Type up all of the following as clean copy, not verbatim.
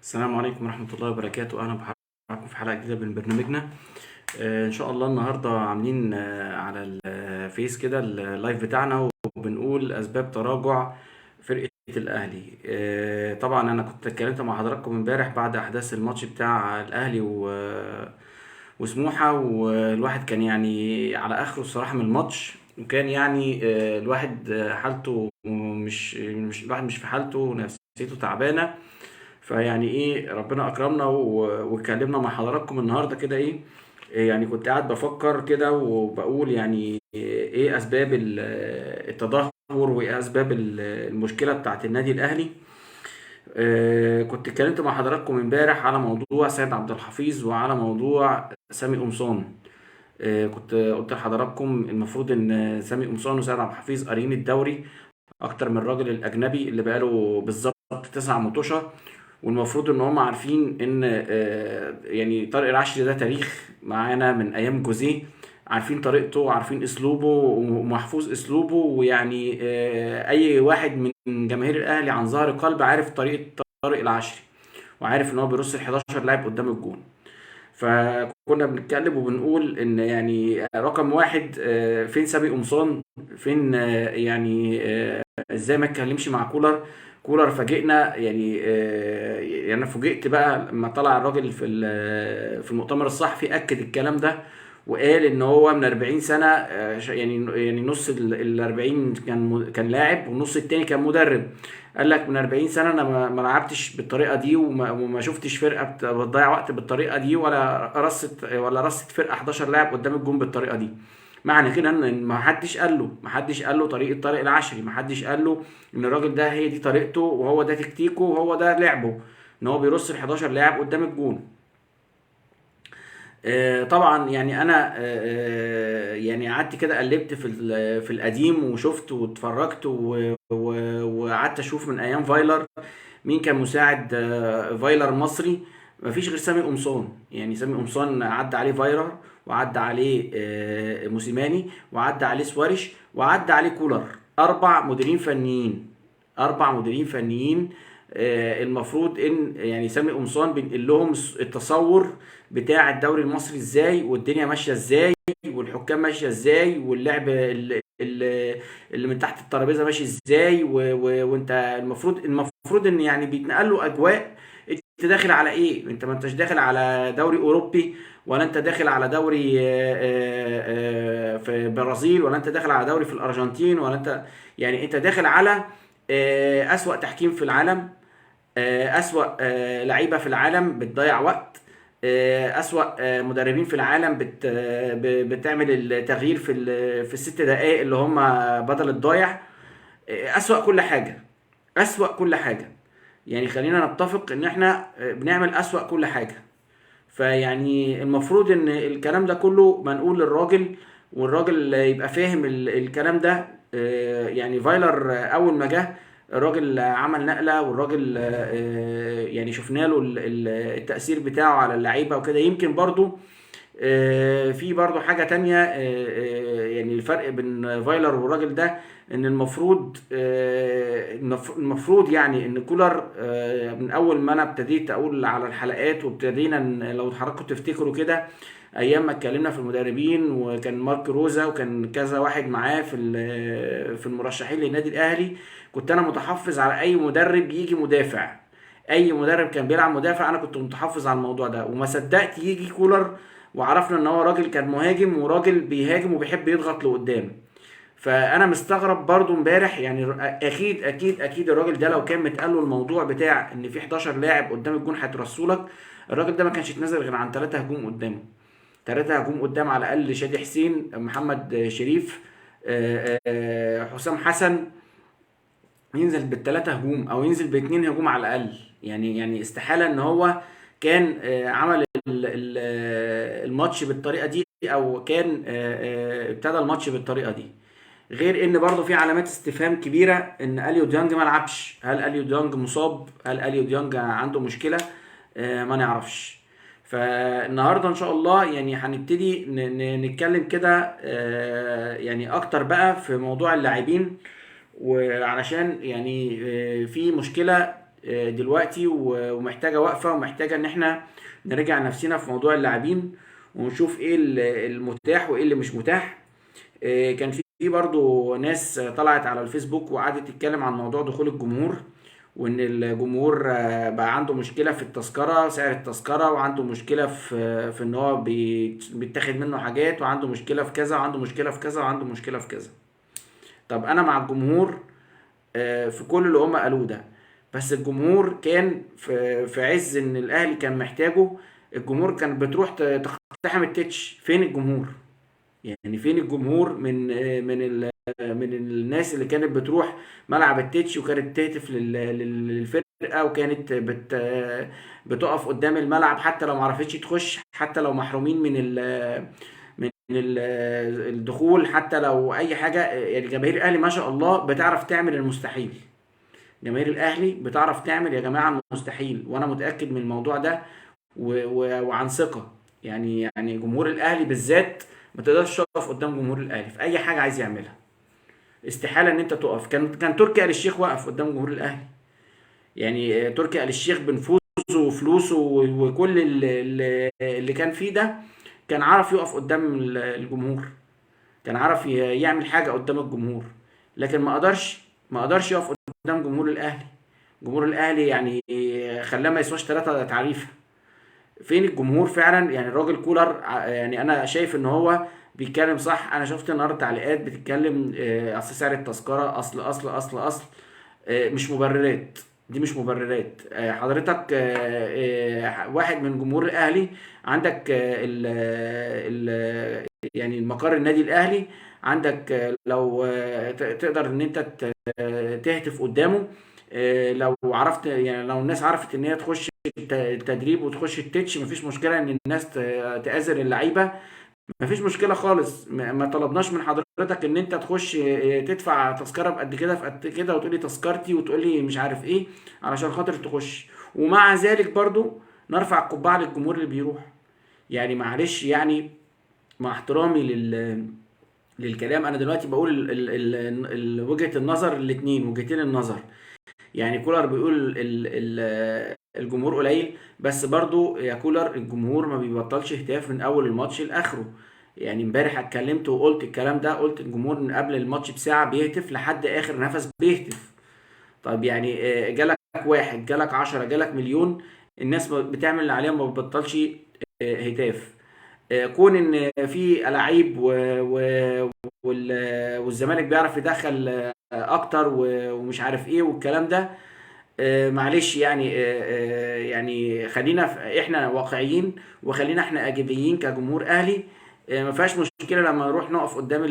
السلام عليكم ورحمة الله وبركاته. أهلا بحضراتكم في حلقة جديدة من برنامجنا. إن شاء الله النهاردة عاملين على الفيس كده اللايف بتاعنا، وبنقول أسباب تراجع فرقة الأهلي. طبعا أنا كنت اتكلمت مع حضراتكم امبارح بعد أحداث الماتش بتاع الأهلي وسموحة، والواحد كان يعني على آخره الصراحة من الماتش، وكان يعني الواحد حالته مش الواحد مش في حالته، ونفسيته تعبانة. فيعني ايه، ربنا اكرمنا واتكلمنا مع حضراتكم النهارده كده يعني كنت قاعد بفكر كده وبقول يعني ايه اسباب التدهور، وايه اسباب المشكله بتاعت النادي الاهلي. كنت اتكلمت مع حضراتكم امبارح على موضوع سيد عبد الحفيظ وعلى موضوع سامي قمصان. كنت قلت لحضراتكم المفروض ان سامي قمصان وسيد عبد الحفيظ قاريين الدوري اكتر من الراجل الاجنبي اللي بقاله بالظبط 9 مطوشه، والمفروض ان هم عارفين ان يعني طارق العشري ده تاريخ معانا من ايام جوزيه، عارفين طريقته وعارفين اسلوبه ومحفوظ اسلوبه، ويعني اي واحد من جماهير الاهلي عن ظهر قلب عارف طريقه طارق العشري، وعارف ان هو بيرص ال 11 لاعب قدام الجون. فكنا بنتكلم وبنقول ان يعني رقم واحد، فين سامي قمصان؟ فين ازاي ما اتكلمش مع كولر؟ كولر فاجئنا يعني. يعني انا فوجئت بقى لما طلع الراجل في المؤتمر الصحفي اكد الكلام ده، وقال ان هو من 40 سنه، يعني نص ال 40 كان لاعب، والنص التاني كان مدرب. قال لك من 40 سنه انا ما لعبتش بالطريقه دي، وما شفتش فرقه بتضيع وقت بالطريقه دي، ولا رصت فرقه 11 لاعب قدام الجون بالطريقه دي. معنى كده ان ما حدش قال له طريقه طارق العشري، ما حدش قال له ان الراجل ده هي دي طريقته وهو ده تكتيكه وهو ده لعبه، ان هو بيرص ال 11 لاعب قدام الجون. طبعا يعني انا يعني قعدت كده قلبت في القديم وشفت واتفرجت وقعدت اشوف من ايام فايلر مين كان مساعد فايلر مصري. مفيش غير سامي قمصان. يعني سامي قمصان عدى عليه فايلر، وعدى عليه موسيماني، وعدى عليه سواريش، وعدى عليه كولر. 4 مديرين فنيين، 4 مديرين فنيين. المفروض ان يعني سامي قمصان بينقل لهم التصور بتاع الدوري المصري ازاي، والدنيا ماشيه ازاي، والحكام ماشيه ازاي، واللعب اللي من تحت الترابيزه ماشي ازاي، وانت المفروض ان يعني بيتنقل له اجواء. انت داخل على ايه؟ انت ما انتش داخل على دوري اوروبي، ولا انت داخل على دوري في البرازيل، ولا انت داخل على دوري في الارجنتين، ولا انت يعني انت داخل على اسوأ تحكيم في العالم، أسوأ لعيبة في العالم بتضيع وقت، أسوأ مدربين في العالم بتعمل التغيير في ال6 دقايق اللي هم بدل الضايع. أسوأ كل حاجة، أسوأ كل حاجة. يعني خلينا نتفق إن إحنا بنعمل أسوأ كل حاجة. فيعني المفروض ان الكلام ده كله منقول للراجل، والراجل يبقى فاهم الكلام ده. يعني فايلر اول ما جه الراجل عمل نقلة، والراجل يعني شفنا له التأثير بتاعه على اللعيبة وكده. يمكن برضو في برضو حاجة تانية، يعني الفرق بين فايلر والراجل ده، ان المفروض يعني ان كولر من اول ما انا ابتديت اقول على الحلقات، وابتدينا لو حضراتكم تفتكروا كده ايام ما اتكلمنا في المدربين، وكان مارك روزا وكان كذا واحد معاه في المرشحين للنادي الاهلي، كنت انا متحفظ على اي مدرب يجي مدافع. اي مدرب كان بيلعب مدافع انا كنت متحفظ على الموضوع ده، وما صدقت يجي كولر، وعرفنا ان هو راجل كان مهاجم، وراجل بيهاجم وبيحب يضغط لقدام. فانا مستغرب برضو امبارح، يعني اكيد اكيد اكيد الراجل ده لو كان متقال له الموضوع بتاع ان في 11 لاعب قدام الجون هيترصوا لك، الراجل ده ما كانش يتنازل غير عن 3 هجوم قدامه. 3 هجوم قدام على الاقل: شادي حسين، محمد شريف، حسام حسن. ينزل بال3 هجوم او ينزل ب2 هجوم على الاقل. يعني استحالة ان هو كان عمل الماتش بالطريقة دي، او كان ابتدى الماتش بالطريقة دي. غير ان برضه في علامات استفهام كبيره ان اليو ديانج ما لعبش. هل اليو ديانج مصاب؟ هل اليو ديانج عنده مشكله؟ ما نعرفش. فالنهارده ان شاء الله يعني هنبتدي نتكلم كده يعني اكتر بقى في موضوع اللاعبين، وعلشان يعني في مشكله دلوقتي، ومحتاجه وقفه، ومحتاجه ان احنا نراجع نفسنا في موضوع اللاعبين، ونشوف ايه المتاح وايه اللي مش متاح. كان في برضو ناس طلعت على الفيسبوك وقعدت تتكلم عن موضوع دخول الجمهور، وان الجمهور بقى عنده مشكلة في التذكرة، سعر التذكرة، وعنده مشكلة في ان هو بيتاخد منه حاجات، وعنده مشكلة في كذا، وعنده مشكلة في كذا، وعنده مشكلة في كذا. طب انا مع الجمهور في كل اللي هم قالوه ده، بس الجمهور كان في عز ان الاهلي كان محتاجه. الجمهور كان بتروح تقتحم التتش. فين الجمهور؟ يعني فين الجمهور من الناس اللي كانت بتروح ملعب التتش، وكانت تهتف للفرقه، وكانت بتقف قدام الملعب حتى لو ما عرفتش تخش، حتى لو محرومين من الدخول، حتى لو اي حاجه. يعني جماهير الاهلي ما شاء الله بتعرف تعمل المستحيل. جماهير الاهلي بتعرف تعمل يا جماعه المستحيل، وانا متاكد من الموضوع ده وعن ثقه. يعني جمهور الاهلي بالذات ما تقدرش تقف قدام جمهور الاهلي في اي حاجه عايز يعملها. استحاله ان انت تقف. كان تركي آل الشيخ واقف قدام جمهور الاهلي. يعني تركي آل الشيخ بنفوذه وفلوسه وكل اللي كان فيه ده، كان عارف يقف قدام الجمهور، كان عارف يعمل حاجه قدام الجمهور. لكن ما قدرش يقف قدام جمهور الاهلي. جمهور الاهلي يعني خلاه ما يسواش ثلاثة تعريفه. فين الجمهور فعلا؟ يعني الراجل كولر يعني انا شايف ان هو بيتكلم صح. انا شفت النهارده تعليقات بتتكلم اصل سعر التذكره، اصل مش مبررات. دي مش مبررات. حضرتك واحد من جمهور الاهلي، عندك يعني المقر النادي الاهلي عندك، لو تقدر ان انت تهتف قدامه. لو عرفت، يعني لو الناس عرفت ان هي تخش التدريب وتخش التتش، مفيش مشكله ان الناس تآزر اللعيبه. مفيش مشكله خالص. ما طلبناش من حضرتك ان انت تخش تدفع تذكره بقد كده في قد كده، وتقولي تذكرتي، وتقولي مش عارف ايه، علشان خاطر تخش. ومع ذلك برضو نرفع القبعه للجمهور اللي بيروح. يعني معلش، يعني مع احترامي للكلام، انا دلوقتي بقول وجهة النظر، الاتنين وجهتين النظر. يعني كولر بيقول الجمهور قليل، بس برضو يا كولر الجمهور ما بيبطلش اهتاف من اول الماتش لاخره. يعني امبارح اتكلمت وقلت الكلام ده، قلت الجمهور من قبل الماتش بساعة بيهتف لحد اخر نفس بيهتف. طب يعني جالك واحد، جالك 10، جالك مليون، الناس بتعمل اللي عليها، ما بتبطلش هتاف. كون ان في لعيب والزمالك بيعرف يدخل اكتر ومش عارف ايه والكلام ده. معلش، يعني خلينا احنا واقعيين، وخلينا احنا ايجابيين كجمهور اهلي. ما فيهاش مشكله لما نروح نقف قدام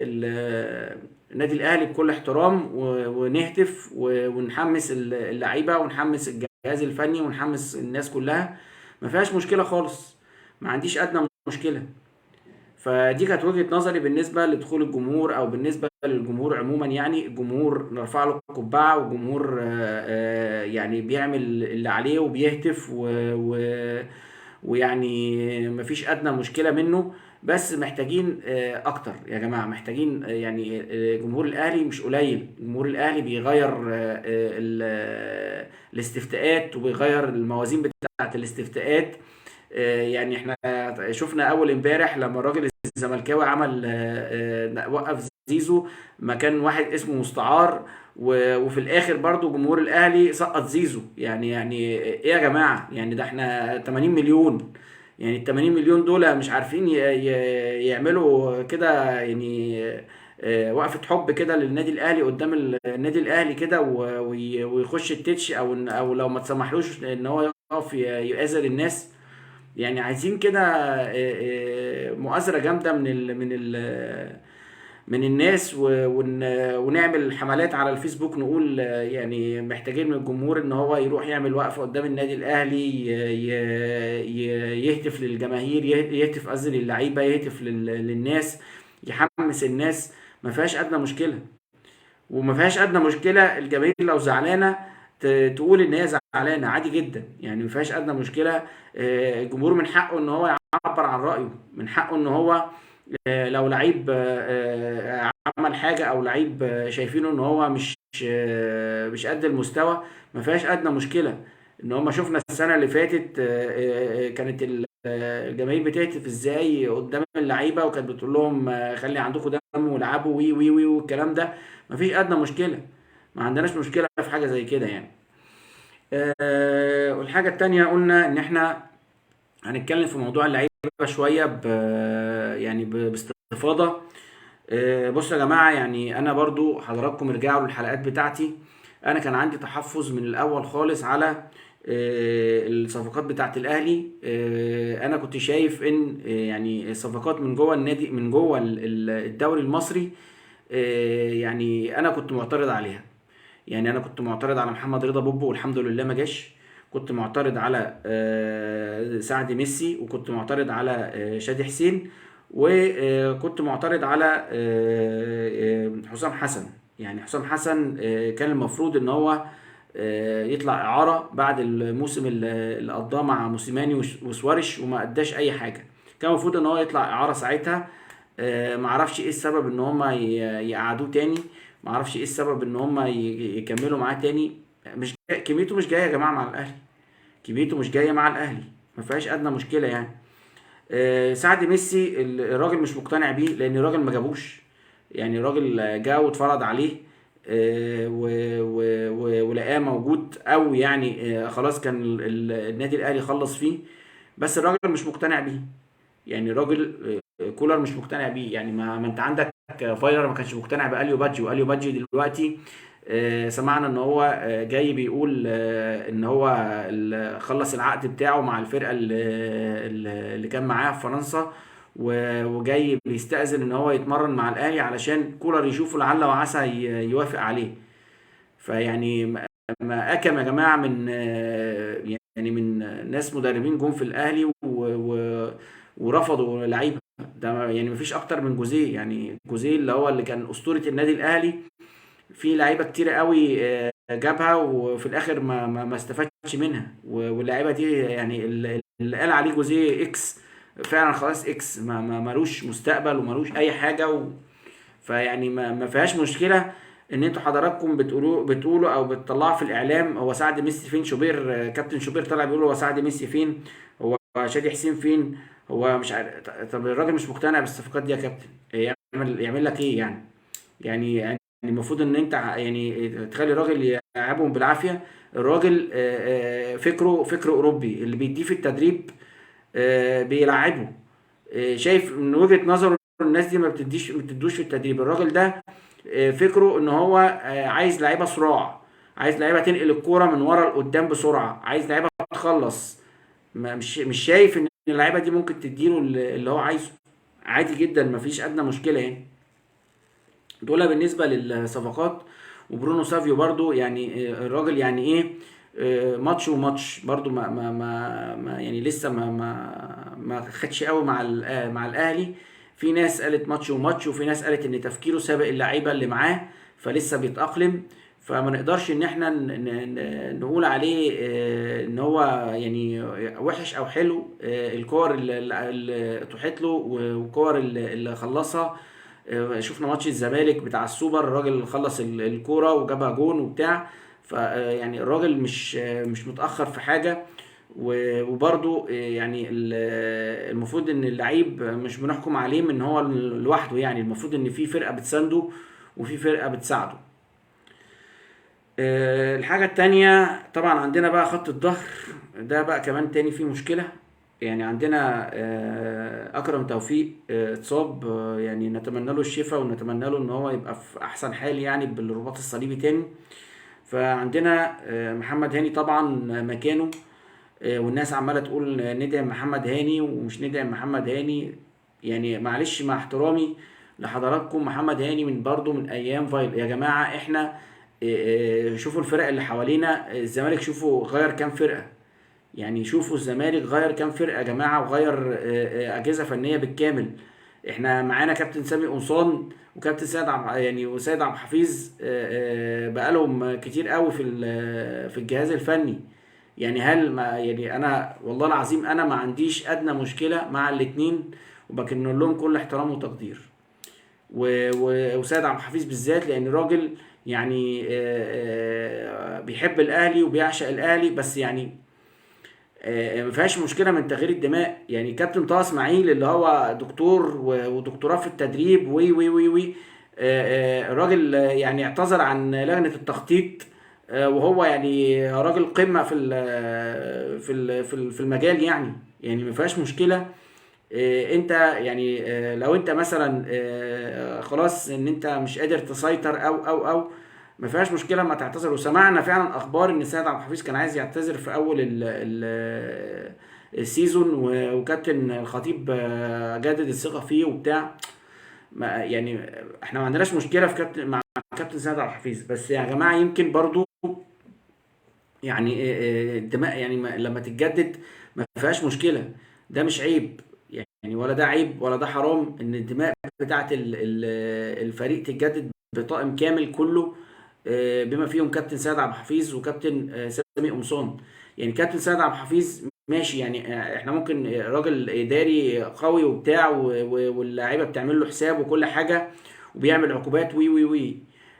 النادي الاهلي بكل احترام، ونهتف ونحمس اللعيبه، ونحمس الجهاز الفني، ونحمس الناس كلها. ما فيهاش مشكله خالص. ما عنديش ادنى مشكله. فدي كانت وجهة نظري بالنسبة لدخول الجمهور، او بالنسبة للجمهور عموما. يعني الجمهور نرفع له القبعة، والجمهور يعني بيعمل اللي عليه وبيهتف ويعني مفيش ادنى مشكلة منه. بس محتاجين اكتر يا جماعة. محتاجين يعني جمهور الاهلي مش قليل. جمهور الاهلي بيغير الاستفتاءات، وبيغير الموازين بتاعت الاستفتاءات. يعني احنا شفنا اول امبارح لما الراجل الزملكاوي عمل وقف زيزو مكان واحد اسمه مستعار، وفي الاخر برضو جمهور الاهلي سقط زيزو. يعني ايه يا جماعه؟ يعني ده احنا 80 مليون. يعني ال 80 مليون دول مش عارفين يعملوا كده، يعني وقفة حب كده للنادي الاهلي قدام النادي الاهلي كده، ويخش التتش، او لو ما تسمحلوش ان هو يقف يؤازر الناس. يعني عايزين كده مؤازرة جامدة من الناس، ونعمل حملات على الفيسبوك، نقول يعني محتاجين من الجمهور ان هو يروح يعمل وقفة قدام النادي الاهلي، يهتف للجماهير، يهتف قصدي للعيبة، يهتف للناس، يحمس الناس. ما فيهاش ادنى مشكلة. وما فيهاش ادنى مشكله الجماهير لو زعلانه تقول ان هي زعلانه، عادي جدا. يعني ما فيهاش ادنى مشكله. الجمهور من حقه ان هو يعبر عن رايه. من حقه ان هو لو لعيب عمل حاجه، او لعيب شايفينه ان هو مش قد المستوى، ما فيهاش ادنى مشكله. ان هم شفنا السنه اللي فاتت كانت الجماهير بتهتف ازاي قدام اللعيبه، وكانت بتقول لهم خلي عندكم دم والعبوا وي وي وي والكلام ده. ما فيش ادنى مشكله، ما عندناش مشكله في حاجه زي كده يعني. والحاجه التانيه قلنا ان احنا هنتكلم في موضوع اللعيبه شويه باستفاضه. بصوا يا جماعه، يعني انا برضو حضراتكم ارجعوا للحلقات بتاعتي. انا كان عندي تحفظ من الاول خالص على الصفقات بتاعت الاهلي. انا كنت شايف ان يعني الصفقات من جوه النادي، من جوه الدوري المصري، يعني انا كنت معترض عليها. يعني انا كنت معترض على محمد رضا بوبو والحمد لله ما جاش. كنت معترض على سعد ميسي، وكنت معترض على شادي حسين، وكنت معترض على حسام حسن. يعني حسام حسن كان المفروض ان هو يطلع اعاره بعد الموسم اللي قضاه مع موسيماني وسوارش، وما اداش اي حاجه. كان المفروض ان هو يطلع اعاره ساعتها. معرفش ايه السبب ان هم يقعدوه تاني. معرفش ايه السبب ان هم يكملوا معاه تاني. كميته مش جايه يا جماعه مع الاهلي. كميته مش جايه مع الاهلي، ما فيهاش ادنى مشكله يعني. سعد ميسي الراجل مش مقتنع بيه، لان الراجل ما جابوش. يعني الراجل جه واتفرض عليه ولقاه موجود، او يعني خلاص كان النادي الاهلي خلص فيه، بس الراجل مش مقتنع بيه. يعني الراجل كولر مش مقتنع بيه. يعني ما انت عندك فايلر ما كانش مقتنع باليو بادجي، واليو بادجي دلوقتي سمعنا ان هو جاي بيقول ان هو خلص العقد بتاعه مع الفرقه اللي كان معاه في فرنسا، وجاي بيستأذن ان هو يتمرن مع الاهلي علشان كولر يشوفه لعل وعسى يوافق عليه. فيعني ما اكم يا جماعه من يعني من ناس مدربين جم في الاهلي ورفضوا لعيبه. ده يعني مفيش اكتر من جوزيه. يعني جوزيه اللي كان اسطوره النادي الاهلي، في لعيبه كتيره قوي جابها وفي الاخر ما استفادش منها. واللعيبه دي يعني اللي قال عليه جوزيه اكس، فعلا خلاص اكس، ملوش مستقبل وملوش اي حاجه فيعني ما فيهاش مشكله ان انتوا حضراتكم بتقولوا او بتطلعوا في الاعلام هو سعد ميسي فين. شوبير كابتن شوبير طلع بيقول هو سعد ميسي فين، هو شادي حسين فين، هو مش عارف. طب الراجل مش مقتنع بالصفقات دي يا كابتن، يعمل لك ايه يعني؟ يعني المفروض ان انت يعني تخلي الراجل يلعبهم بالعافيه. الراجل فكر اوروبي، اللي بيديه في التدريب بيلعبه. شايف من وجهة نظره الناس دي ما بتدوش في التدريب. الراجل ده فكره ان هو عايز لعيبه صراع، عايز لعيبه تنقل الكوره من ورا لقدام بسرعه، عايز لعيبه تخلص. مش شايف ان اللعيبه دي ممكن تديله اللي هو عايزه. عادي جدا، ما فيش ادنى مشكله يعني. دول بالنسبه للصفقات. وبرونو سافيو برضو يعني الراجل يعني ايه ماتش وماتش برضو يعني لسه ما خدش قوي مع الاهلي. في ناس قالت ماتش وماتش، وفي ناس قالت ان تفكيره سابق اللعيبه اللي معاه فلسه بيتأقلم. فما نقدرش ان احنا نقول عليه ان هو يعني وحش او حلو. الكور اللي اتوحت له والكور اللي خلصها. شفنا ماتش الزمالك بتاع السوبر، الراجل خلص الكوره وجابها جون وبتاع. فيعني الراجل مش متأخر في حاجة. وبرضو يعني المفروض ان اللعيب مش بنحكم عليه من هو لوحده. يعني المفروض ان في فرقة بتسانده وفي فرقة بتساعده. الحاجة التانية طبعا عندنا بقى خط الظهر. ده بقى كمان تاني فيه مشكلة. يعني عندنا أكرم توفيق اتصاب. يعني نتمنى له الشفاء ونتمنى له ان هو يبقى في احسن حال يعني بالرباط الصليبي تاني. فعندنا محمد هاني طبعا مكانه. والناس عمالة تقول ندعم محمد هاني ومش ندعم محمد هاني. يعني معلش مع احترامي لحضراتكم، محمد هاني من برضه من ايام فايل يا جماعة. احنا شوفوا الفرق اللي حوالينا. الزمالك شوفوا غير كام فرقة. يعني شوفوا الزمالك غير كام فرقة يا جماعة، وغير أجهزة فنية بالكامل. احنا معانا كابتن سامي قمصان وكابتن سيد يعني وسيد عبد الحفيظ بقالهم كتير قوي في الجهاز الفني. يعني هل ما يعني انا والله العظيم انا ما عنديش ادنى مشكلة مع الاتنين، وبكن لهم كل احترام وتقدير. وسيد عبد الحفيظ بالذات، لان الراجل يعني بيحب الاهلي وبيعشق الاهلي، بس يعني ما فيهاش مشكله من تغيير الدماء. يعني كابتن طه اسماعيل اللي هو دكتور ودكتوراه في التدريب وي وي وي وي الراجل يعني اعتذر عن لجنه التخطيط، وهو يعني راجل قمه في المجال. يعني ما فيهاش مشكله. انت يعني لو انت مثلا خلاص ان انت مش قادر تسيطر او ما فيهاش مشكله ما تعتذر. وسمعنا فعلا اخبار ان سيد عبد الحفيظ كان عايز يعتذر في اول السيزون، وكابتن الخطيب جدد الثقه فيه وبتاع. يعني احنا ما عندناش مشكله في مع كابتن سيد عبد الحفيظ، بس يا جماعه يمكن برضو يعني الدماء يعني لما تتجدد ما فيهاش مشكله. ده مش عيب يعني، ولا ده عيب ولا ده حرام ان الدماء بتاعت الفريق تتجدد بطاقم كامل كله، بما فيهم كابتن سيد عبد الحفيظ وكابتن سامي قمصان. يعني كابتن سيد عبد الحفيظ ماشي، يعني احنا ممكن راجل اداري قوي وبتاع واللاعيبه بتعمل له حساب وكل حاجه وبيعمل عقوبات وي وي وي.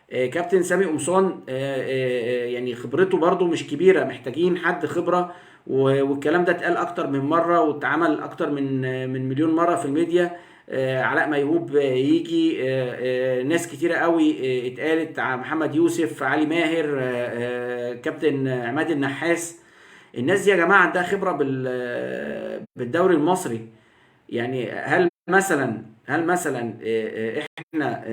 كابتن سامي قمصان يعني خبرته برضو مش كبيرة، محتاجين حد خبرة. والكلام ده اتقال اكتر من مرة واتعمل اكتر من مليون مرة في الميديا. علاء ميهوب يجي، ناس كتيرة قوي اتقالت، محمد يوسف، علي ماهر، كابتن عماد النحاس. الناس دي يا جماعة عندها خبرة بالدوري المصري. يعني هل مثلا احنا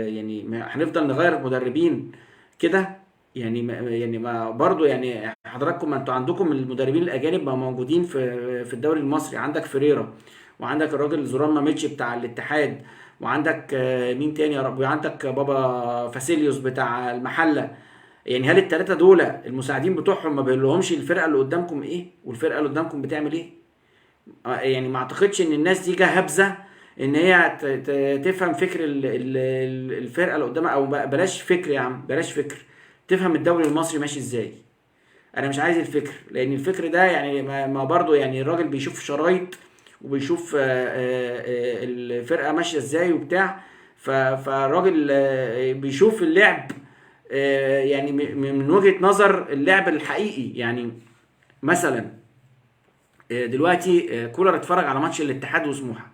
يعني هنفضل نغير مدربين كده؟ يعني ما برضو يعني حضراتكم، ما انتوا عندكم المدربين الاجانب ما موجودين في الدوري المصري. عندك فريرا، وعندك الراجل زوران ماميتش بتاع الاتحاد، وعندك مين تاني يا رب، وعندك بابا فاسيليوس بتاع المحله. يعني هل الثلاثه دول المساعدين بتوعهم ما بيقولهمش الفرقه اللي قدامكم ايه والفرقه اللي قدامكم بتعمل ايه؟ يعني ما اعتقدش ان الناس دي جاهزه ان هي تفهم فكر الفرقه اللي قدامها، او بلاش فكر يا عم، بلاش فكر، تفهم الدوري المصري ماشي ازاي. انا مش عايز الفكر، لان الفكر ده يعني ما برضو يعني الراجل بيشوف شرايط وبيشوف الفرقه ماشيه ازاي وبتاع. فالراجل بيشوف اللعب يعني من وجهة نظر اللعب الحقيقي. يعني مثلا دلوقتي كولر اتفرج على ماتش الاتحاد وسموحه.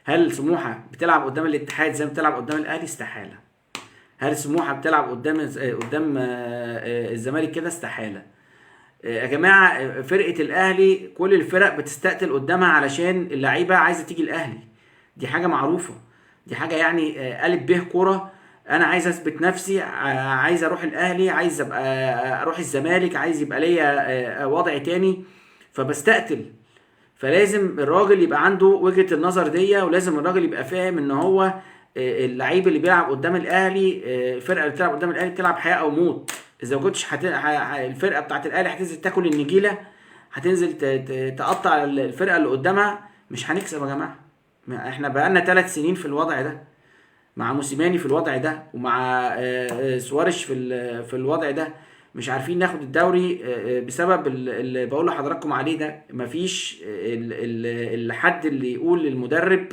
هل سموحه بتلعب قدام الاتحاد زي ما بتلعب قدام الاهلي؟ استحاله. هل سموحه بتلعب قدام الزمالك كده؟ استحاله. يا جماعه فرقه الاهلي كل الفرق بتستقتل قدامها علشان اللعيبه عايزه تيجي الاهلي. دي حاجه معروفه، دي حاجه يعني الف ب كوره. انا عايز اثبت نفسي، عايز اروح الاهلي، عايز ابقى اروح الزمالك، عايز يبقى ليا وضع تاني، فبستقتل. فلازم الراجل يبقى عنده وجهة النظر دي، ولازم الراجل يبقى فاهم ان هو اللعيب اللي بيلعب قدام الاهلي، الفرقه اللي بتلعب قدام الاهلي بتلعب حياه او موت. اذا ما كنتش الفرقه بتاعت الاهلي هتنزل تاكل النجيله، هتنزل تقطع الفرقه اللي قدامها، مش هنكسب يا جماعه. احنا بقالنا 3 سنين في الوضع ده، مع موسيماني في الوضع ده، ومع سوارش في الوضع ده. مش عارفين ناخد الدوري بسبب اللي بقول لحضراتكم عليه ده. مفيش الحد اللي يقول للمدرب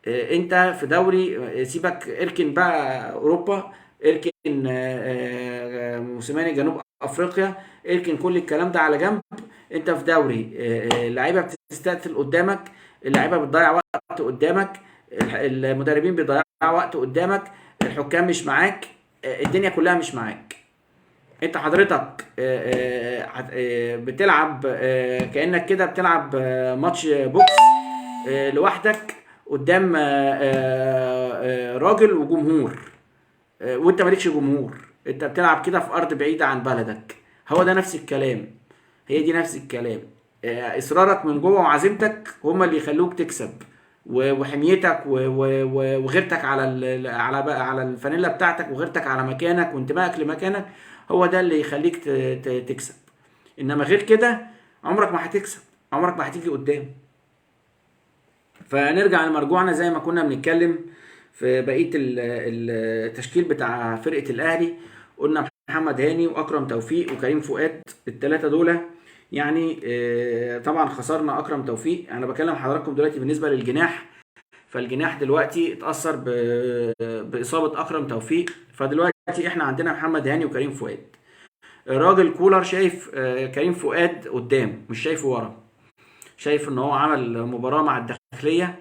انت في دوري سيبك، اركن بقى اوروبا، اركن موسيماني جنوب افريقيا، اركن كل الكلام ده على جنب. انت في دوري اللعيبه بتستقتل قدامك، اللعيبه بتضيع وقت قدامك، المدربين بيضيعوا وقت قدامك، الحكام مش معاك، الدنيا كلها مش معاك. انت حضرتك بتلعب كأنك كده بتلعب ماتش بوكس لوحدك قدام راجل وجمهور، وانت مالكش جمهور. انت بتلعب كده في ارض بعيدة عن بلدك. هو ده نفس الكلام، هي دي نفس الكلام. اصرارك من جوه وعزيمتك هما اللي يخلوك تكسب، وحميتك وغيرتك على الفانيلا بتاعتك، وغيرتك على مكانك وانتمائك لمكانك، هو ده اللي يخليك تكسب. انما غير كده عمرك ما هتكسب، عمرك ما هتيجي قدام. فنرجع لمرجوعنا زي ما كنا بنتكلم في بقية التشكيل بتاع فرقة الأهلي. قلنا محمد هاني وأكرم توفيق وكريم فؤاد، الثلاثة دول. يعني طبعا خسرنا أكرم توفيق. أنا بكلم حضراتكم دلوقتي بالنسبة للجناح، فالجناح دلوقتي اتأثر بإصابة أكرم توفيق. فدلوقتي احنا عندنا محمد هاني وكريم فؤاد. الراجل كولر شايف كريم فؤاد قدام، مش شايفه ورا. شايف ان هو عمل مباراة مع الداخلية.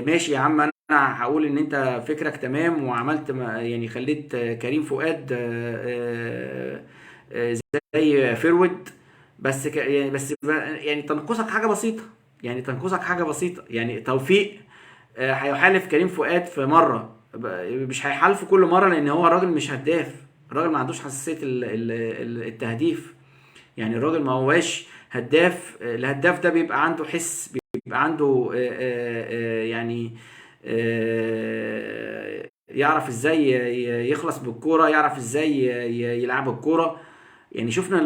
ماشي يا عم، انا هقول ان انت فكرك تمام، وعملت يعني خليت كريم فؤاد زي فيرود. بس يعني يعني تنقصك حاجة بسيطة. يعني تنقصك حاجة بسيطة، يعني توفيق هيحالف كريم فؤاد في مرة، مش هيحالفه كل مرة، لان هو الراجل مش هداف. الراجل ما عندوش حساسية التهديف. يعني الراجل ما هواش هداف. الهداف ده بيبقى عنده حس، بيبقى عنده يعني يعرف ازاي يخلص بالكوره، يعرف ازاي يلعب الكوره. يعني شفنا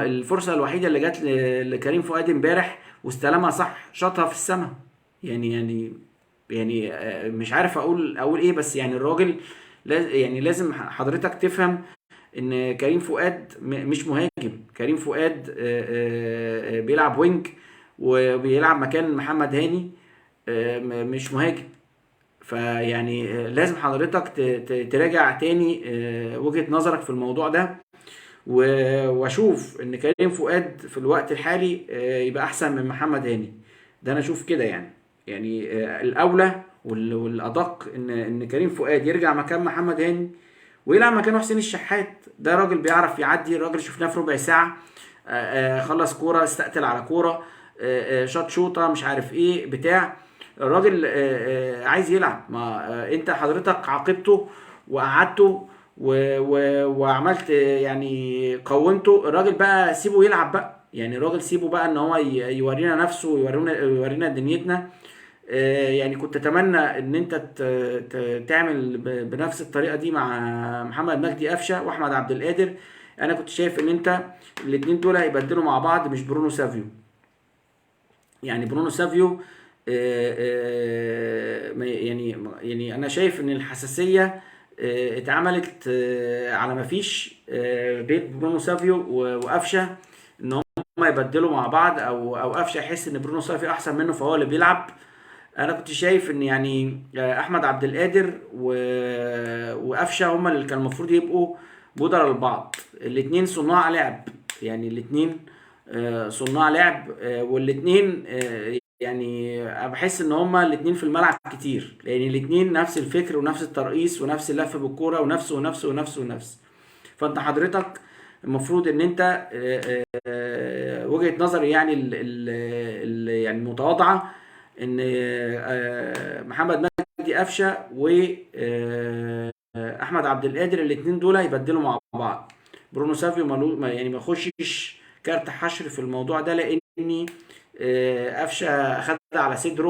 الفرصه الوحيده اللي جت لكريم فؤاد امبارح، واستلمها صح، شاطها في السماء. يعني مش عارف اقول ايه، بس يعني الراجل يعني لازم حضرتك تفهم ان كريم فؤاد مش مهاجم. كريم فؤاد بيلعب وينج، وبيلعب مكان محمد هاني، مش مهاجم. فيعني لازم حضرتك تراجع تاني وجهة نظرك في الموضوع ده. واشوف ان كريم فؤاد في الوقت الحالي يبقى احسن من محمد هاني. ده انا اشوف كده يعني الاولى والادق ان كريم فؤاد يرجع مكان محمد هاني، ويلعب مكانه حسين الشحات. ده راجل بيعرف يعدي. الراجل شفناه في ربع ساعة خلص كورة، استقتل على كورة، شاط شوطة، مش عارف ايه بتاع. الراجل عايز يلعب. ما انت حضرتك عاقبته وقعدته وعملت يعني قومته. الراجل بقى سيبه يلعب بقى. يعني الراجل سيبه بقى ان هو يورينا نفسه، ويورينا دنيتنا. يعني كنت اتمنى ان انت تعمل بنفس الطريقه دي مع محمد مجدي قفشه واحمد عبد القادر. انا كنت شايف ان انت الاثنين دول هيبدلوا مع بعض، مش برونو سافيو. يعني برونو سافيو يعني انا شايف ان الحساسيه اتعملت على ما فيش بين برونو سافيو وقفشه، ان هم يبدلوا مع بعض، او قفشه يحس ان برونو سافيو احسن منه فهو اللي بيلعب. انا كنت شايف ان يعني احمد عبد القادر وقفشه هما اللي كان المفروض يبقوا بدل البعض. الاتنين صناع لعب. يعني الاتنين صناع لعب، والاتنين يعني بحس ان هما الاتنين في الملعب كتير، لان الاتنين نفس الفكر ونفس الترقيص ونفس اللف بالكوره ونفس ونفس ونفس ونفس. فانت حضرتك المفروض ان انت وجهة نظري يعني يعني المتواضعة، ان محمد مجدي قفشه واحمد عبد القادر الاثنين دول يبدلوا مع بعض. برونو سافيو يعني ما يخشش كارت حشر في الموضوع ده، لاني قفشه اخد على صدره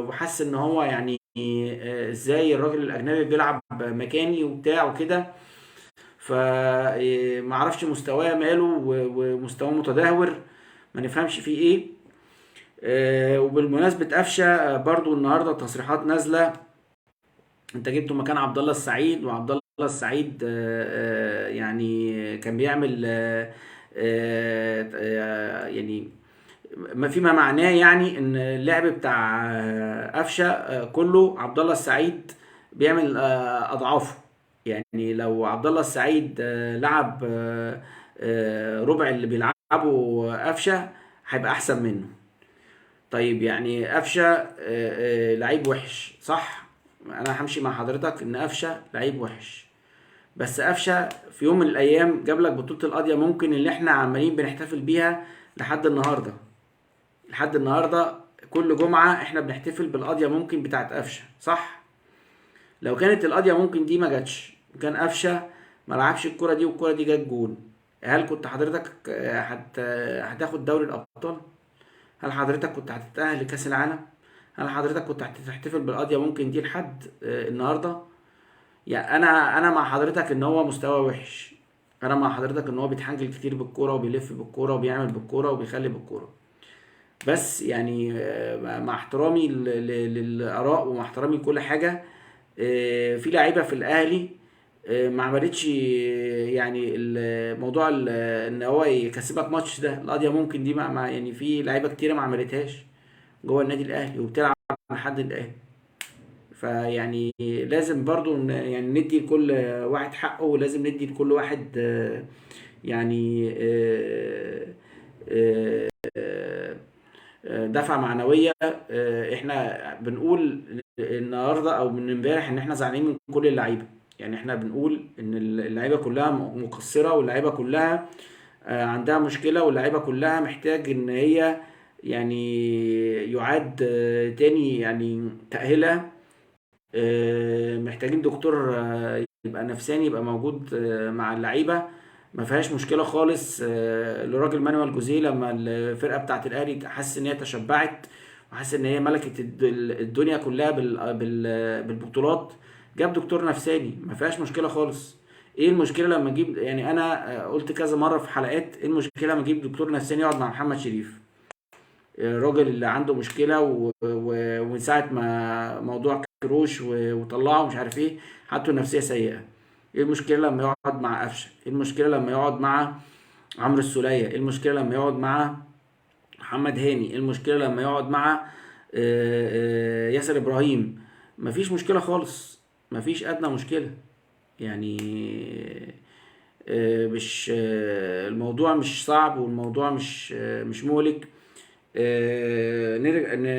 وحس ان هو يعني ازاي الراجل الاجنبي بيلعب مكاني وبتاع وكده. فما اعرفش مستواه ماله، ومستواه متدهور، ما نفهمش فيه ايه. وبالمناسبة قفشة برضو النهاردة تصريحات نازلة. انت جبته مكان عبد الله السعيد، وعبد الله السعيد يعني كان بيعمل يعني ما فيما معناه يعني ان اللعب بتاع قفشة كله عبد الله السعيد بيعمل اضعافه. يعني لو عبد الله السعيد لعب ربع اللي بيلعبه قفشة هيبقى احسن منه. طيب يعني قفشه لعيب وحش صح. انا همشي مع حضرتك ان قفشه لعيب وحش، بس قفشه في يوم من الايام جاب لك بطوله القضيه، ممكن اللي احنا عمالين بنحتفل بيها لحد النهارده. لحد النهارده كل جمعه احنا بنحتفل بالقضيه ممكن بتاعت قفشه صح. لو كانت القضيه ممكن دي ما جاتش، وكان قفشه ما لعبش الكره دي والكره دي جت جون، هل كنت حضرتك هتاخد دوري الابطال؟ هل حضرتك كنت هتتأهل لكأس العالم؟ هل حضرتك كنت هتحتفل بالقضية ممكن دي لحد النهارده؟ يعني انا مع حضرتك ان هو مستوى وحش. انا مع حضرتك ان هو بيتحنجل كتير بالكوره، وبيلف بالكوره، وبيعمل بالكوره، وبيخلي بالكوره. بس يعني مع احترامي للآراء، ومع احترامي لكل حاجة، في لعيبة في الأهلي ما عملتش يعني الموضوع ان هو يكسبك ماتش ده القضية ممكن دي يعني في لعيبة كتيرة ما عملتهاش جوه النادي الأهلي، وبتلعب لحد الان. فيعني لازم برضو يعني ندي لكل واحد حقه، ولازم ندي لكل واحد يعني آه، آه، دفعة معنوية. احنا بنقول النهارده او من امبارح ان احنا زعلانين من كل اللعيبة. يعني احنا بنقول ان اللعيبة كلها مقصرة، واللعيبة كلها عندها مشكلة، واللعيبة كلها محتاج ان هي يعني يعاد تاني يعني تأهيلها. محتاجين دكتور يبقى نفساني، يبقى موجود مع اللعيبه. ما فيهاش مشكله خالص. الراجل مانويل جوزيه لما الفرقه بتاعت الاهلي حس ان هي تشبعت، وحس ان هي ملكت الدنيا كلها بالبطولات، جاب دكتور نفساني. ما فيهاش مشكله خالص. ايه المشكله لما اجيب، يعني انا قلت كذا مره في حلقات، ايه المشكله لما اجيب دكتور نفساني يقعد مع محمد شريف، الراجل اللي عنده مشكلة ومن ساعة ما موضوع كروش وطلعه مش عارف ايه حالته النفسية سيئة. ايه المشكلة لما يقعد مع قفشة؟ ايه المشكلة لما يقعد مع عمرو السولية؟ ايه المشكلة لما يقعد مع محمد هاني؟ ايه المشكلة لما يقعد مع ياسر ابراهيم؟ مفيش مشكلة خالص، مفيش ادنى مشكلة. يعني مش الموضوع مش صعب، والموضوع مش مهلك.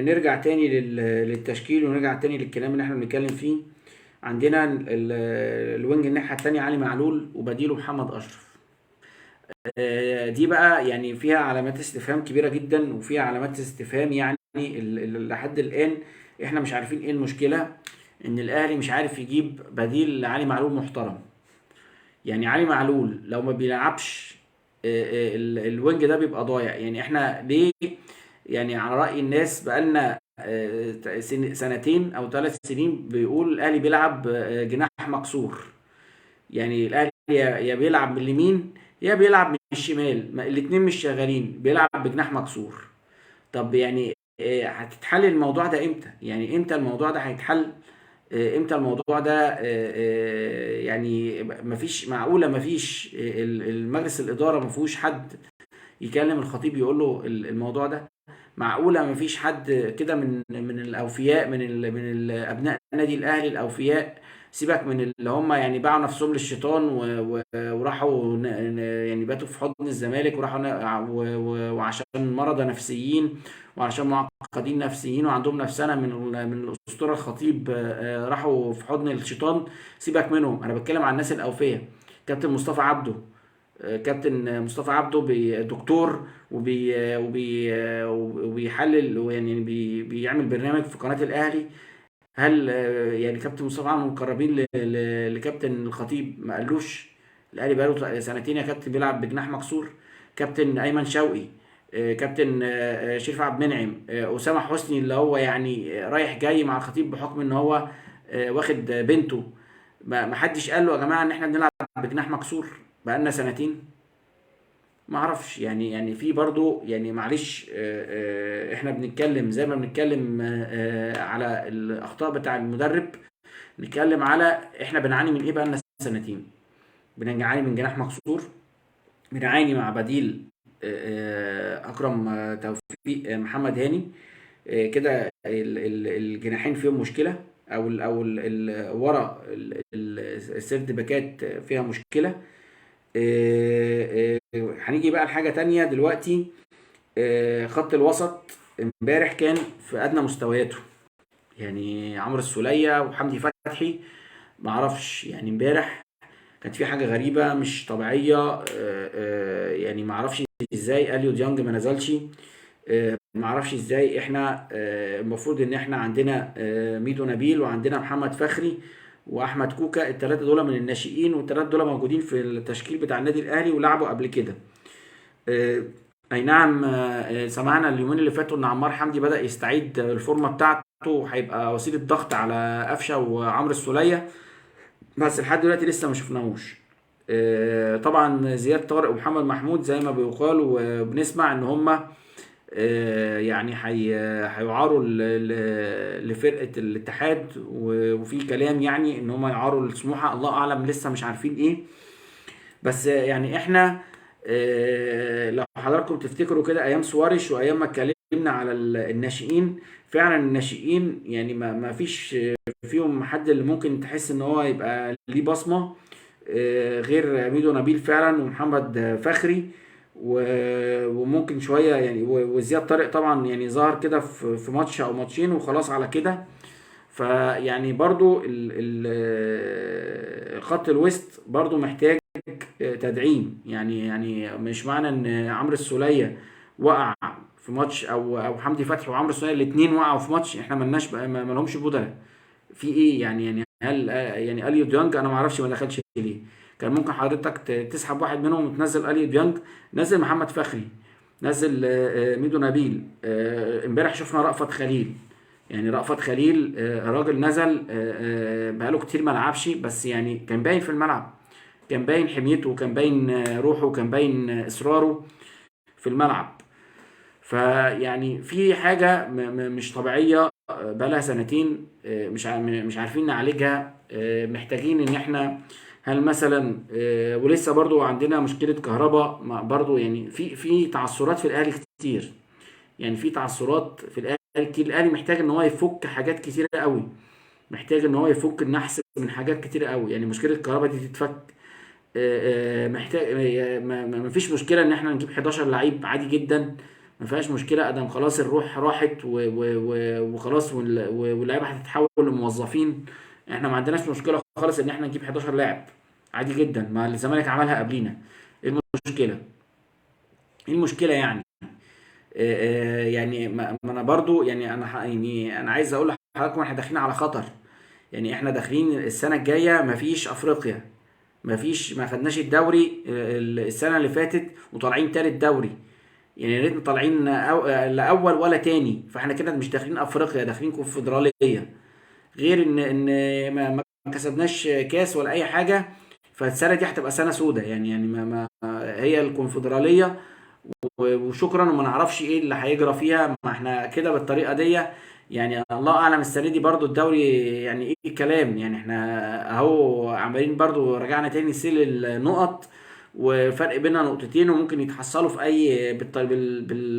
نرجع تاني للتشكيل، ونرجع تاني للكلام اللي احنا بنتكلم فيه. عندنا الوينج الناحية التانية علي معلول، وبديله محمد أشرف. دي بقى يعني فيها علامات استفهام كبيرة جدا، وفيها علامات استفهام يعني لحد الآن احنا مش عارفين ايه المشكلة. ان الاهلي مش عارف يجيب بديل لعلي معلول محترم. يعني علي معلول لو ما بيلعبش الوينج ده بيبقى ضايع. يعني احنا ليه؟ يعني على رأي الناس بقالنا سنتين او 3 سنين بيقول الاهلي بيلعب جناح مكسور. يعني الاهلي يا بيلعب من اليمين يا بيلعب من الشمال، الاتنين مش شغالين، بيلعب بجناح مكسور. طب يعني هتتحل الموضوع ده امتى؟ يعني امتى الموضوع ده هيتحل؟ امتى الموضوع ده يعني مفيش معقولة، مفيش المجلس الإدارة مفيهوش حد يكلم الخطيب يقول له الموضوع ده؟ معقولة مفيش حد كده من الأوفياء، من أبناء النادي الأهلي الأوفياء؟ سيبك من اللي هم يعني باعوا نفسهم للشيطان وراحوا يعني باتوا في حضن الزمالك، وراحوا وعشان مرضى نفسيين، وعشان معقدين نفسيين وعندهم نفسنا من الأسطورة الخطيب راحوا في حضن الشيطان. سيبك منهم، أنا بتكلم عن الناس الأوفياء. كابتن مصطفى عبده، كابتن مصطفى عبده دكتور وبيحلل، يعني بيعمل برنامج في قناة الأهلي. هل يعني كابتن مصطفى عبده من المقربين لكابتن الخطيب؟ ما قالوش الأهلي بقاله سنتين يا كابتن بيلعب بجناح مكسور. كابتن أيمن شوقي، كابتن شريف عبد المنعم، أسامة حسني اللي هو يعني رايح جاي مع الخطيب بحكم إن هو واخد بنته. ما حدش قال له يا جماعة إن إحنا بنلعب بجناح مكسور بقالنا سنتين؟ ما اعرفش. يعني في برضو يعني معلش احنا بنتكلم زي ما بنتكلم على الاخطاء بتاع المدرب، نتكلم على احنا بنعاني من ايه بقالنا سنتين. بنعاني من جناح مكسور، بنعاني مع بديل اكرم توفيق محمد هاني. كده الجناحين فيهم مشكله، ورا السيرد باكات فيها مشكله. هنيجي بقى لحاجة تانية دلوقتي. خط الوسط امبارح كان في أدنى مستوياته. يعني عمرو السولية وحمدي فتحي، معرفش يعني امبارح كانت في حاجة غريبة مش طبيعية. يعني معرفش ازاي اليو ديانج ما نزلش. معرفش ازاي احنا المفروض ان احنا عندنا ميدو نبيل، وعندنا محمد فخري واحمد كوكا، الثلاثه دول من الناشئين، والثلاثه دول موجودين في التشكيل بتاع النادي الاهلي ولعبوا قبل كده. اي نعم. سمعنا اليومين اللي فاتوا ان عمار حمدي بدأ يستعيد الفورمه بتاعته، وهيبقى وسيله ضغط على قفشه وعمرو السوليه، بس لحد دلوقتي لسه ما شفناهوش. طبعا زياد طارق ومحمد محمود زي ما بيقال وبنسمع ان هما يعني هيعاروا لفرقة الاتحاد، وفي كلام يعني ان هم يعاروا لسموحة، الله اعلم لسه مش عارفين ايه. بس يعني احنا لو حضراتكم تفتكروا كده ايام سواريش وايام ما اتكلمنا اتكلمنا على الناشئين. فعلا الناشئين يعني ما فيش فيهم حد اللي ممكن تحس ان هو يبقى ليه بصمة غير ميدو نبيل فعلا، ومحمد فخري وممكن شوية يعني، وزياد طارق طبعا يعني ظهر كده في ماتش او ماتشين وخلاص على كده. فيعني برضو خط الوسط برضو محتاج تدعيم. يعني مش معنى ان عمرو السولية وقع في ماتش، او حمدي فتحي وعمرو السولية الاثنين وقعوا في ماتش، احنا ملناش ما لهمش بدلاء في ايه يعني هل يعني اليو ديانج انا ما اعرفش ما دخلش ليه. كان ممكن حضرتك تسحب واحد منهم وتنزل اليو ديانج، نزل محمد فخري، نزل ميدو نبيل. امبارح شفنا رأفت خليل. يعني رأفت خليل راجل نزل بقاله كتير ما لعبش، بس يعني كان باين في الملعب، كان باين حميته، وكان باين روحه، وكان باين اصراره في الملعب. فيعني في حاجة مش طبيعية بقالها سنتين، مش عارفين نعالجها. محتاجين ان احنا هل مثلا ولسه برضو عندنا مشكلة كهرباء برضو، يعني في تعثرات في الاهلي كتير. يعني في تعثرات في الاهلي كتير. الاهلي محتاج ان هو يفك حاجات كتيرة قوي، محتاج ان هو يفك النحس من حاجات كتيرة قوي. يعني مشكلة الكهرباء دي تتفك. محتاج ما فيش مشكله ان احنا نجيب 11 لعيب عادي جدا، ما فيهاش مشكله ادم خلاص الروح راحت وخلاص واللعيبه هتتحول لموظفين. احنا ما عندناش مشكله خالص ان احنا نجيب 11 لاعب عادي جدا، ما الزمالك عملها قبلينا. ايه المشكله؟ ايه المشكله يعني؟ يعني ما انا برضو يعني يعني انا عايز اقول لحضراتكم احنا داخلين على خطر. يعني احنا داخلين السنه الجايه مفيش افريقيا، ما خدناش الدوري السنه اللي فاتت وطالعين تالت دوري. يعني يا ريتنا طالعين لا اول ولا تاني. فاحنا كده مش داخلين افريقيا، داخلين كونفدراليه. غير ان ما كسبناش كاس ولا اي حاجه. فالسنه دي هتبقى سنه سودة يعني هي الكونفدراليه وشكرا. وما نعرفش ايه اللي هيجرى فيها، ما احنا كده بالطريقه دي. يعني الله اعلم السنه دي برضو الدوري يعني ايه الكلام. يعني احنا اهو عمالين برضو رجعنا تاني سيل النقط، وفرق بيننا نقطتين، وممكن يتحصلوا في اي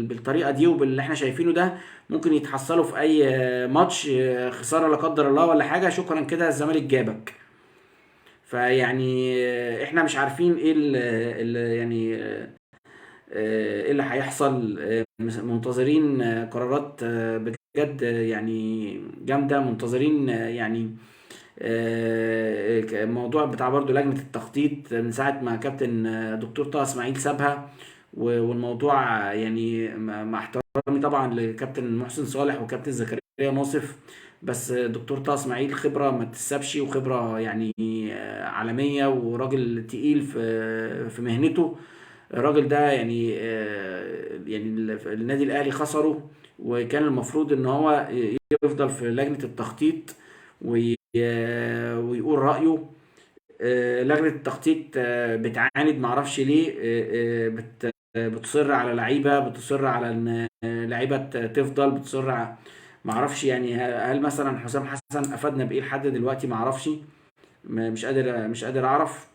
بالطريقه دي وباللي احنا شايفينه ده. ممكن يتحصلوا في اي ماتش خساره لا قدر الله ولا حاجه، شكرا كده الزمالك جابك. فيعني احنا مش عارفين ايه يعني ايه اللي هيحصل. منتظرين قرارات بجد يعني جامدة. منتظرين يعني الموضوع بتاع برضو لجنة التخطيط من ساعة ما كابتن دكتور طه اسماعيل سابها. والموضوع يعني مع احترامي طبعا لكابتن محسن صالح وكابتن زكريا ناصف، بس دكتور طه اسماعيل خبرة ما تتسابش، وخبرة يعني عالمية، وراجل تقيل في مهنته. الراجل ده يعني يعني النادي الاهلي خسره، وكان المفروض ان هو يفضل في لجنة التخطيط ويقول رأيه. لجنة التخطيط بتعاند معرفش ليه. بتصر على لعيبة، بتصر على ان لعيبة تفضل، معرفش يعني هل مثلا حسام حسن افادنا بايه لحد دلوقتي؟ معرفش. مش قادر اعرف.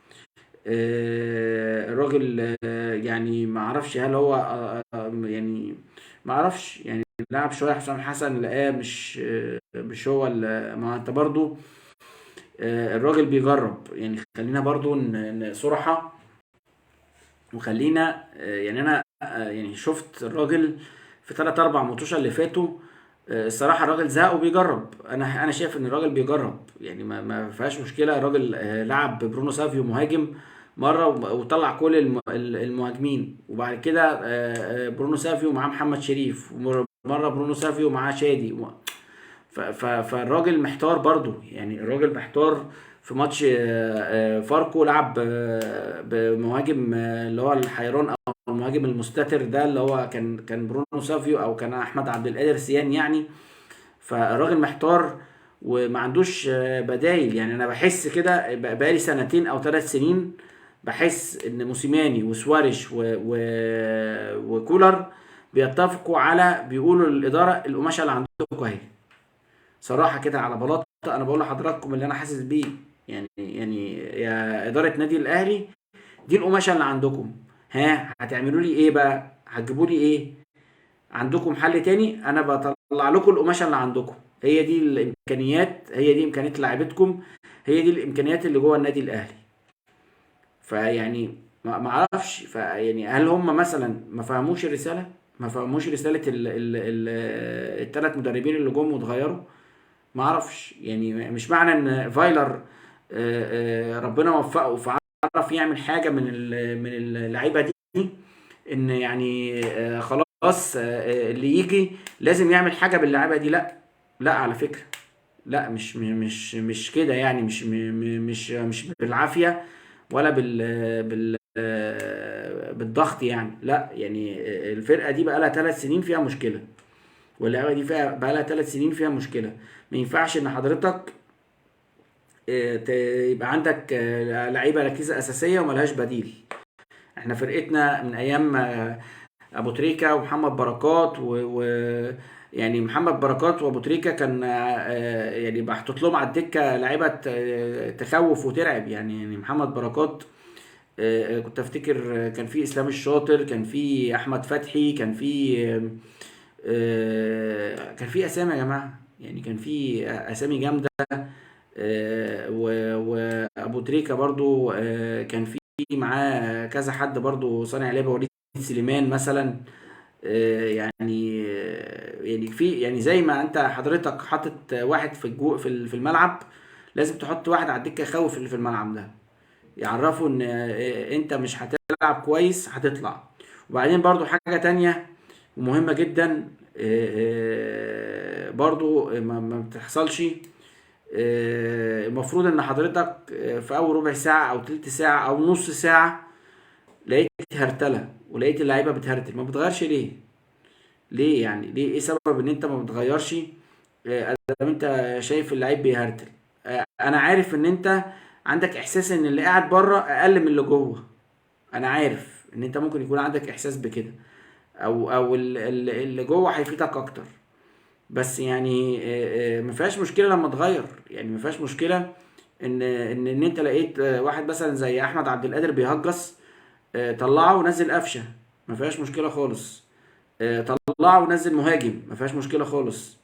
الراجل يعني ما اعرفش هل هو يعني ما اعرفش يعني لعب شويه حسام حسن لقاه مش هو ما انت برضو الراجل بيجرب. يعني خلينا برضو صراحه، وخلينا يعني انا يعني شفت الراجل في 3 4 ماتشات اللي فاتوا. الصراحه الراجل زهق وبيجرب. انا شايف ان الراجل بيجرب، يعني ما فيهاش مشكله. الراجل لعب برونو سافيو مهاجم مره وطلع كل المهاجمين، وبعد كده برونو سافيو معاه محمد شريف، ومره برونو سافيو معاه شادي. فالراجل محتار برضو. يعني الراجل محتار في ماتش فاركو لعب بمهاجم اللي هو الحيران او المهاجم المستتر ده، اللي هو كان برونو سافيو او كان احمد عبد القادر سيان يعني. فالراجل محتار وما عندوش بدايل. يعني انا بحس كده بقالي سنتين او 3 سنين بحس ان موسيماني وسواريش وكولر بيتفقوا على، بيقولوا للاداره القماشه اللي عندكم اهي. صراحه كده على بلاطه انا بقول لحضراتكم اللي انا حاسس بيه. يعني يا اداره نادي الاهلي، دي القماشه اللي عندكم. ها هتعملوا لي ايه بقى؟ هتجيبوا لي ايه؟ عندكم حل تاني، انا بطلع لكم القماشه اللي عندكم. هي دي الامكانيات، هي دي امكانيات لعيبتكم، هي دي الامكانيات اللي جوه النادي الاهلي. فيعني ما اعرفش، فيعني هل هم مثلا ما فهموش الرساله؟ ما فهموش رساله الثلاث مدربين اللي جم واتغيروا؟ ما اعرفش. يعني مش معنى ان فايلر ربنا وفقه فعرف يعمل حاجه من اللعيبه دي، ان يعني خلاص اللي يجي لازم يعمل حاجه باللعيبه دي. لا، لا على فكره، لا مش كده يعني، مش بالعافيه ولا بالضغط يعني. لا يعني الفرقه دي بقى لها 3 سنين فيها مشكله، واللعبه دي فيها بقى لها 3 سنين فيها مشكله. ما ينفعش ان حضرتك يبقى عندك لعيبه ركيزه اساسيه وملهاش بديل. احنا فرقتنا من ايام ابو تريكه ومحمد بركات يعني محمد بركات وابو تريكه كان يعني محطوط لهم على الدكه لعيبه تخوف وترعب يعني محمد بركات كنت افتكر كان في اسلام الشاطر، كان في احمد فتحي، كان في كان في اسامي يا جماعه، يعني كان في اسامي جامده. وابو تريكه برضو كان في معاه كذا حد برضو صانع لعبه، وليد سليمان مثلا. يعني في يعني زي ما انت حضرتك حاطط واحد في في الملعب، لازم تحط واحد على الدكه يخوف اللي في الملعب ده، يعرفوا ان انت مش هتلعب كويس هتطلع. وبعدين برضو حاجه تانية ومهمه جدا برضو ما بتحصلش. المفروض ان حضرتك في اول ربع ساعه او تلت ساعه او نص ساعه لقيت هرتله، ولقيت اللعيبه بتهرتل، ما بتغيرش ليه؟ ليه يعني؟ ليه؟ ايه سبب ان انت ما بتغيرش ادام انت شايف اللعيب بيهرتل؟ انا عارف ان انت عندك احساس ان اللي قاعد بره اقل من اللي جوه. انا عارف ان انت ممكن يكون عندك احساس بكده، او اللي جوه هيفيدك اكتر. بس يعني ما فيهاش مشكله لما تغير، يعني ما فيهاش مشكله ان انت لقيت واحد مثلا زي احمد عبد القادر بيهجس، طلعه ونزل قفشه، ما فيهاش مشكله خالص. طلعه ونزل مهاجم، ما فيهاش مشكله خالص.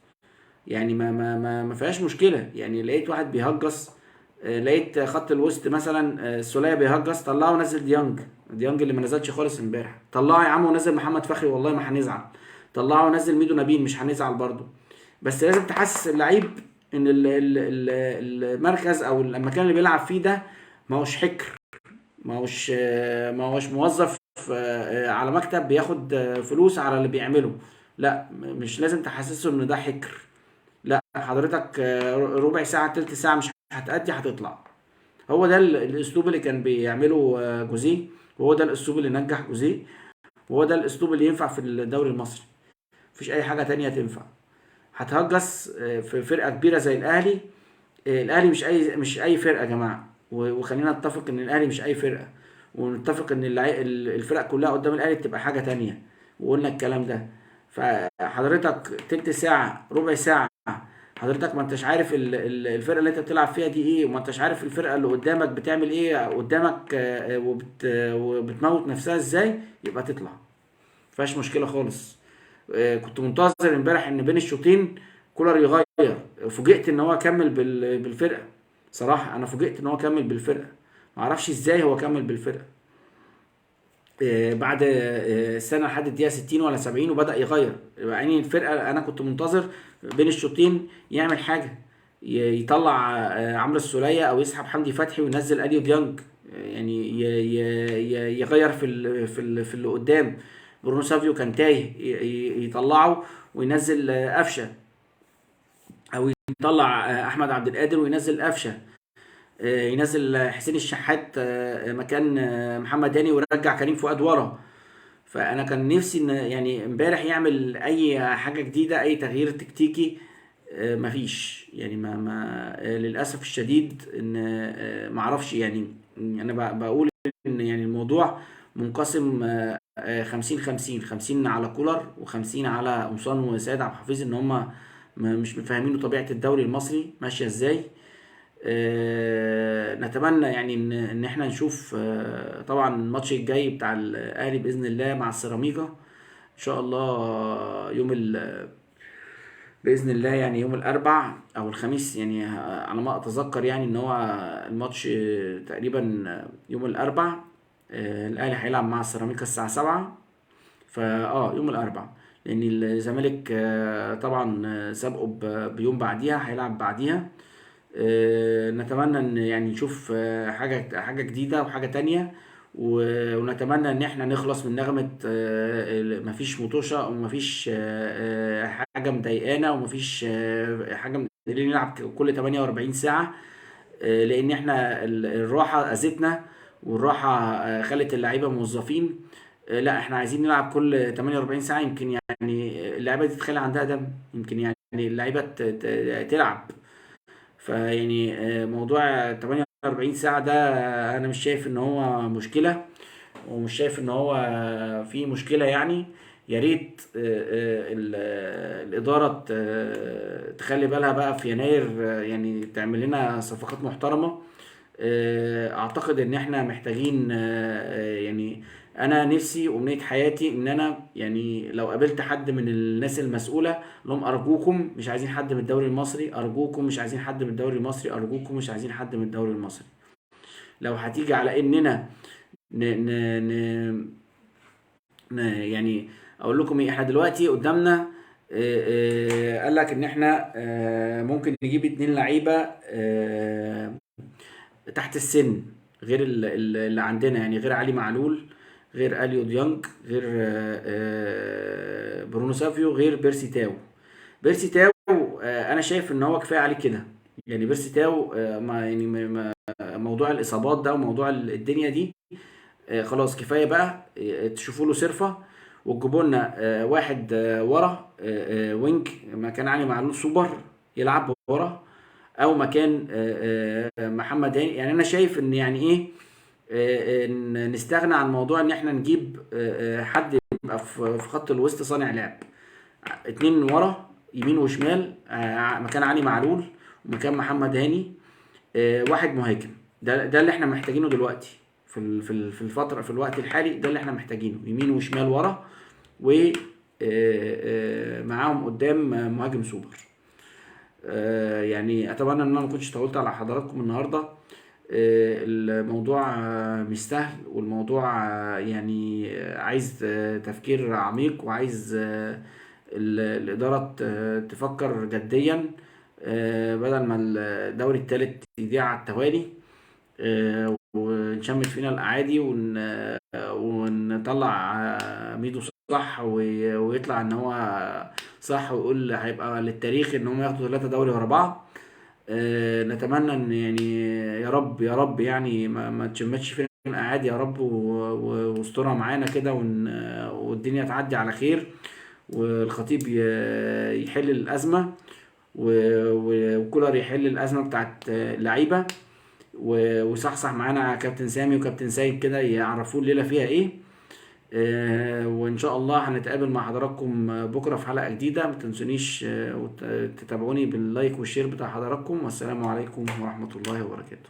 يعني ما فيهاش مشكله. يعني لقيت واحد بيهجس، لقيت خط الوسط مثلا السوليه بيهجس، طلعه ونزل ديانج. ديانج اللي ما نزلش خالص امبارح، طلعه يا عم ونزل محمد فخري، والله ما هنزعل. طلعه ونزل ميدو نبيل، مش هنزعل برضه. بس لازم تحسس اللعيب ان المركز او المكان اللي بيلعب فيه ده ما هوش حكر، ما هوش موظف على مكتب بياخد فلوس على اللي بيعمله. لا مش لازم تحسسه ان ده حكر. لا حضرتك ربع ساعة تلت ساعة مش هتأدي هتطلع. هو ده الاسلوب اللي كان بيعمله جوزيه، وهو ده الاسلوب اللي نجح جوزيه، وهو ده الاسلوب اللي ينفع في الدوري المصري. مفيش اي حاجة تانية تنفع. هتهجس في فرقة كبيرة زي الاهلي. الاهلي مش اي فرقة يا جماعة، وخلينا نتفق ان الاهلي مش اي فرقة، ونتفق ان الفرق كلها قدام الاهلي بتبقى حاجة تانية، وقلنا الكلام ده. فحضرتك تلت ساعة ربع ساعة حضرتك ما انتش عارف الفرقة اللي انت بتلعب فيها دي ايه، وما انتش عارف الفرقة اللي قدامك بتعمل ايه قدامك وبتموت نفسها ازاي، يبقى تطلع مفيهاش مشكلة خالص. كنت منتظر امبارح ان بين الشوطين كولر يغير. فوجئت ان هو كمل بالفرقه. صراحه انا فوجئت ان هو كمل بالفرقه، ما اعرفش ازاي هو كمل بالفرقه بعد السنه لحد الدقيقه 60 ولا 70 وبدا يغير. يعني الفرقه انا كنت منتظر بين الشوطين يعمل حاجه، يطلع عمرو السوليه او يسحب حمدي فتحي وينزل اليو ديانج، يعني يغير في اللي قدام. برونو سافيو كان تايه، يطلعه وينزل قفشه، او يطلع احمد عبد القادر وينزل قفشه، ينزل حسين الشحات مكان محمد هاني، ويرجع كريم فؤاد ورا. فانا كان نفسي ان يعني امبارح يعمل اي حاجه جديده، اي تغيير تكتيكي. مفيش يعني ما للاسف الشديد ان ما اعرفش يعني. انا بقول ان يعني الموضوع منقسم 50 50 50 على كولر و50 على قمصان وسيد عبد الحفيظ، ان هم مش مفهمين طبيعه الدوري المصري ماشيه ازاي. نتمنى يعني ان احنا نشوف طبعا الماتش الجاي بتاع الاهلي باذن الله مع السيراميكا. شاء الله باذن الله يعني يوم الاربع او الخميس، يعني على ما اتذكر يعني ان هو الماتش تقريبا يوم الاربع. الاهلي هيلعب مع السيراميكا الساعه 7. يوم الاربع، لان الزمالك طبعا سابقه بيوم بعديها، هيلعب بعديها. نتمنى ان يعني نشوف حاجه جديده وحاجه تانية، ونتمنى ان احنا نخلص من نغمه مفيش مطوشه، ومفيش حاجه مضايقانا، ومفيش حاجه قادرين نلعب كل 48 ساعه. لان احنا الراحه اذتنا، والراحه خلت اللعيبه موظفين. لا، احنا عايزين نلعب كل 48 ساعه. يمكن يعني اللعيبه دي تتخلى عندها دم، يمكن يعني اللعيبه تلعب. فيعني موضوع 48 ساعة ده أنا مش شايف إن هو مشكلة، ومش شايف إن هو في مشكلة يعني. يا ريت الإدارة تخلي بالها بقى في يناير، يعني تعمل لنا صفقات محترمة. اعتقد ان احنا محتاجين يعني انا نفسي وامنية حياتي ان انا يعني لو قابلت حد من الناس المسؤولة لهم ارجوكم مش عايزين حد من الدوري المصري، ارجوكم مش عايزين حد من الدوري المصري، ارجوكم مش عايزين حد من الدوري المصري. لو هتيجي على اننا ن ن ن يعني اقول لكم ايه، احنا دلوقتي قدامنا قال لك ان احنا ممكن نجيب 2 لعيبة تحت السن، غير اللي عندنا، يعني غير علي معلول، غير اليو ديانج، غير برونو سافيو، غير بيرسي تاو. بيرسي تاو انا شايف ان هو كفايه عليه كده. يعني بيرسي تاو ما يعني موضوع الاصابات ده وموضوع الدنيا دي خلاص كفايه بقى. تشوفوا له صرفه، وتجيبوا لنا واحد ورا وينج مكان علي معلول سوبر يلعب ورا، او مكان محمد هاني. يعني انا شايف ان يعني ايه إن نستغنى عن موضوع ان احنا نجيب حد يبقى في خط الوسط صانع لعب. 2 ورا يمين وشمال مكان علي معلول ومكان محمد هاني. واحد مهاجم. ده اللي احنا محتاجينه دلوقتي في الفتره، في الوقت الحالي ده اللي احنا محتاجينه، يمين وشمال ورا، و معاهم قدام مهاجم سوبر. يعني اتمنى ان انا ما كنتش طولت على حضراتكم النهارده. الموضوع مش سهل، والموضوع يعني عايز تفكير عميق، وعايز الإدارة تفكر جديا، بدل ما الدوري الثالث يضيع على التوالي، ونشمت فينا الأعادي ونطلع ميدو صح، ويطلع ان هو صح، ويقول هيبقى للتاريخ ان هم ياخدوا 3 دوري ورا بعض. نتمنى ان يعني يا رب يا رب يعني ما تشمتش فينا اعادي يا رب، واسترها معانا كده، والدنيا تعدي على خير، والخطيب يحل الازمه، وكولر يحل الازمه بتاعت اللعيبه، وصحصح معانا كابتن سامي وكابتن سيد كده يعرفوا الليله فيها ايه. وان شاء الله هنتقابل مع حضراتكم بكره في حلقه جديده. ما تنسونيش تتابعوني باللايك والشير بتاع حضراتكم، والسلام عليكم ورحمه الله وبركاته.